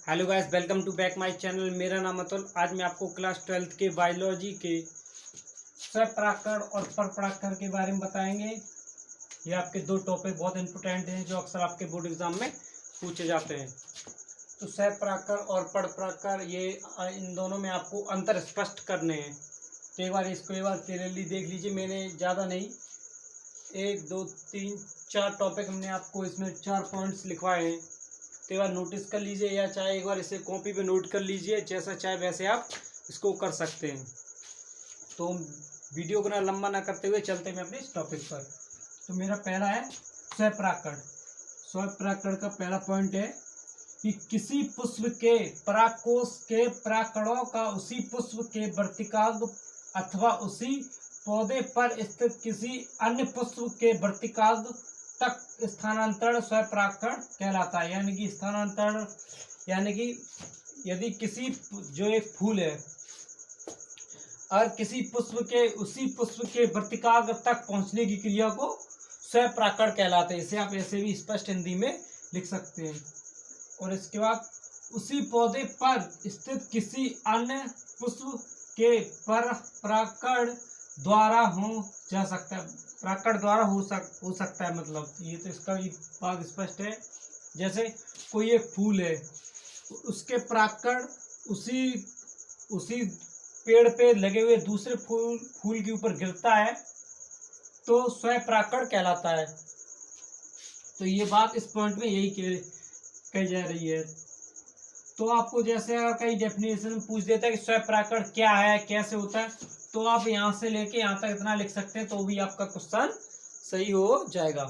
Hello guys, welcome to back my channel. मेरा नाम अतुल। आज मैं आपको क्लास 12th के बायोलॉजी के स्वपरागकण और परपरागकण के बारे में बताएंगे। ये आपके दो टॉपिक बहुत इंपॉर्टेंट हैं जो अक्सर आपके बोर्ड एग्जाम में पूछे जाते हैं। तो स्वपरागकण और परपरागकण ये इन दोनों में आपको अंतर स्पष्ट करने हैं। तो एक बार इसको एक बार क्लियरली देख लीजिए। मैंने ज़्यादा नहीं, 1 2 3 4 टॉपिक हमने आपको इसमें 4 पॉइंट्स लिखवाए हैं। तो एक बार नोटिस कर लीजिए, या चाहे एक बार इसे कॉपी पे नोट कर लीजिए, जैसा चाहे वैसे आप इसको कर सकते हैं। तो वीडियो को ना लंबा ना करते हुए चलते हैं अपने इस टॉपिक पर। तो मेरा पहला है स्वपरागकण। स्वपरागकण का पहला पॉइंट है कि किसी पुष्प के परागकोश के परागकणों का उसी पुष्प के वर्तिकाग्र अथवा उसी पौधे पर स्थित किसी अन्य पुष्प के वर्तिकाग्र तक स्थानांतरण स्वपरागकण कहलाता है। यानी कि स्थानांतरण यानी कि यदि किसी जो एक फूल है और किसी पुष्प के उसी पुष्प के वर्तिकाग्र तक पहुंचने की क्रिया को स्वपरागकण कहलाते हैं। इसे आप ऐसे भी स्पष्ट हिंदी में लिख सकते हैं। और इसके बाद उसी पौधे पर स्थित किसी अन्य पुष्प के परागकण द्वारा हो जा सकता है। परागकण द्वारा हो सकता है, मतलब ये तो इसका भी बात स्पष्ट है। जैसे कोई एक फूल है, उसके परागकण उसी पेड़ पे लगे हुए दूसरे फूल के ऊपर गिरता है तो स्वपरागकण कहलाता है। तो ये बात इस पॉइंट में यही कही जा रही है। तो आपको जैसे अगर कई डेफिनेशन पूछ देता है कि स्वपरागकण क्या है, कैसे होता है, तो आप यहाँ से लेके यहाँ तक इतना लिख सकते हैं, तो भी आपका क्वेश्चन सही हो जाएगा।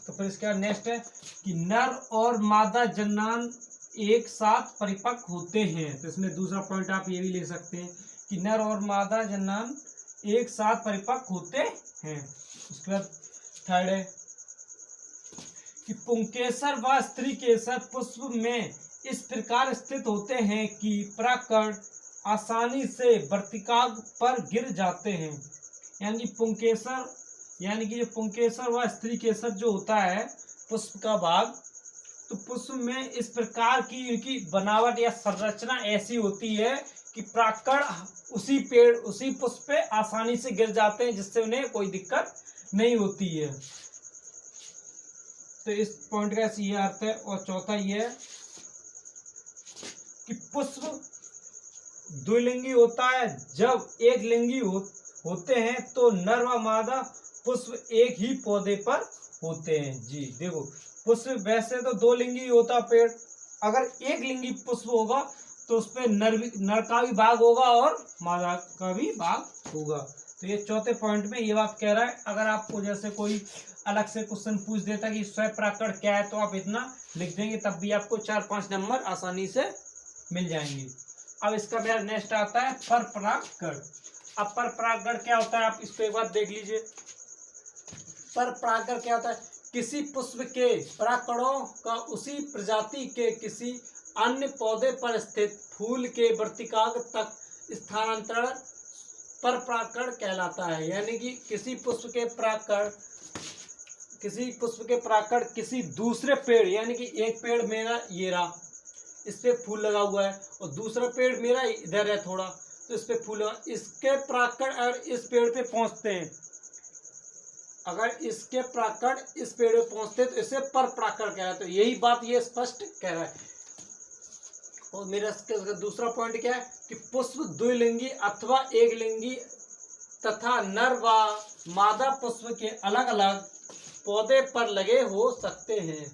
तो फिर इसके बाद नेक्स्ट है कि नर और मादा जन्नान एक साथ परिपक्व होते हैं। तो इसमें दूसरा पॉइंट आप ये भी ले सकते हैं कि नर और मादा जन्नान एक साथ परिपक्व होते हैं। उसके बाद थर्ड है कि पुंकेसर व स्त्री केसर पुष्प में इस प्रकार स्थित होते हैं कि परागकण आसानी से वर्तिकाग्र पर गिर जाते हैं। यानी पुंकेसर यानी कि जो पुंकेसर व स्त्री केसर जो होता है पुष्प का भाग, तो पुष्प में इस प्रकार की इनकी बनावट या संरचना ऐसी होती है कि परागकण उसी पेड़ उसी पुष्प पे आसानी से गिर जाते हैं, जिससे उन्हें कोई दिक्कत नहीं होती है। तो इस पॉइंट का ये अर्थ है। और चौथा ये है कि पुष्प द्विलिंगी होता है। जब एक लिंगी होते हैं तो नर व मादा पुष्प एक ही पौधे पर होते हैं। जी देखो, पुष्प वैसे तो दो लिंगी होता पेड़, अगर एक लिंगी पुष्प होगा तो उस पर नर का भी भाग होगा और मादा का भी भाग होगा। तो ये चौथे पॉइंट में ये बात कह रहा है। अगर आपको जैसे कोई अलग से क्वेश्चन पूछ देता कि स्वपरागकण क्या है, तो आप इतना लिख देंगे, तब भी आपको 4-5 नंबर आसानी से मिल जाएंगे। अब इसका मेरा नेक्स्ट आता है परपरागकण। अब परपरागकण क्या होता है, आप इसको एक बार देख लीजिए। परपरागकण क्या होता है? किसी पुष्प के परागकणों का उसी प्रजाति के किसी अन्य पौधे पर स्थित फूल के वर्तिकाग्र तक स्थानांतरण परपरागकण कहलाता है। यानी कि किसी पुष्प के परागकण किसी दूसरे पेड़, यानी कि एक पेड़ मेरा ये रहा, इस पे फूल लगा हुआ है, और दूसरा पेड़ मेरा इधर है थोड़ा, तो इस पे फूल लगा, इसके परागकण अगर इस पेड़ पे पहुंचते हैं, अगर इसके परागकण इस पेड़ पे पहुंचते हैं तो इसे परपरागकण कहता है। तो यही बात ये स्पष्ट कह रहा है। और मेरा दूसरा पॉइंट क्या है कि पुष्प द्विलिंगी अथवा एक लिंगी तथा नर व मादा पुष्प के अलग अलग पौधे पर लगे हो सकते हैं।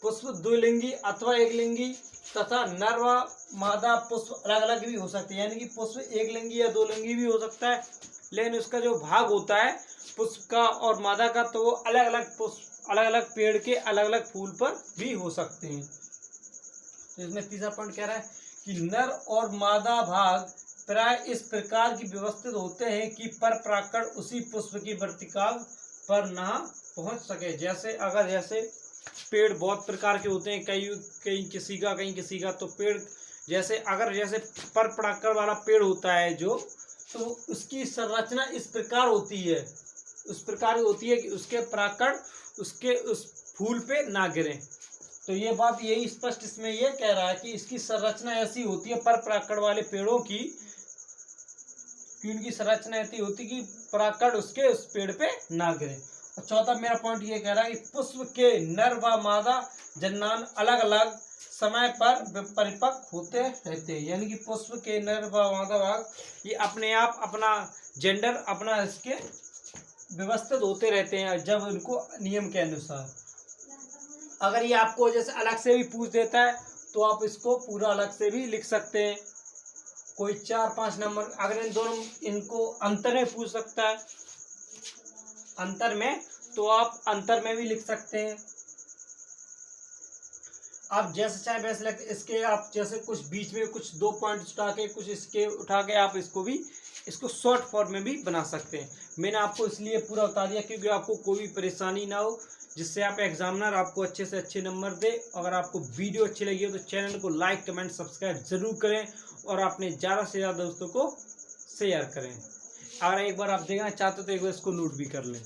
पुष्प द्विलिंगी अथवा एक लिंगी तथा नर व मादा पुष्प अलग अलग भी हो सकते हैं। यानी कि पुष्प एक लिंगी या दो लिंगी भी हो सकता है, लेकिन उसका जो भाग होता है पुष्प का और मादा का, तो वो अलग अलग पेड़ के अलग अलग फूल पर भी हो सकते हैं। तो इसमें तीसरा पॉइंट कह रहा है कि नर और मादा भाग प्राय इस प्रकार की व्यवस्थित होते हैं कि परपरागकण उसी पुष्प की वर्तिकाग्र पर ना पहुंच सके। जैसे पेड़ बहुत प्रकार के होते हैं, कहीं किसी का, तो पेड़ जैसे परपरागकण वाला पेड़ होता है जो, तो उसकी संरचना इस प्रकार होती है कि उसके परागकण उसके उस फूल पे ना गिरे। तो ये बात यही स्पष्ट इसमें ये कह रहा है कि इसकी संरचना ऐसी होती है पर परागकण वाले पेड़ों की, कि उनकी संरचना ऐसी होती है कि परागकण उसके उस पेड़ पे ना गिरे। और चौथा मेरा पॉइंट ये कह रहा है कि पुष्प के नर व मादा जननांग अलग अलग समय पर परिपक्व होते रहते हैं, यानी कि पुष्प के नर व मादा भाग ये अपने आप अपना जेंडर अपना इसके व्यवस्थित होते रहते हैं जब उनको नियम के अनुसार। अगर ये आपको जैसे अलग से भी पूछ देता है तो आप इसको पूरा अलग से भी लिख सकते हैं, कोई 4-5 नंबर। अगर इन दोनों इनको अंतर में पूछ सकता है अंतर में, तो आप अंतर में भी लिख सकते हैं। आप जैसे चाहे वैसे लगते इसके, आप जैसे कुछ बीच में कुछ 2 पॉइंट उठा के कुछ इसके उठा के आप इसको शॉर्ट फॉर्म में भी बना सकते हैं। मैंने आपको इसलिए पूरा बता दिया क्योंकि आपको कोई भी परेशानी ना हो, जिससे आप एग्जामिनर आपको अच्छे से अच्छे नंबर दे। अगर आपको वीडियो अच्छी लगी हो तो चैनल को लाइक कमेंट सब्सक्राइब जरूर करें और अपने ज़्यादा से ज़्यादा दोस्तों को शेयर करें। अगर एक बार आप देखना चाहते हो तो एक बार इसको नोट भी कर लें।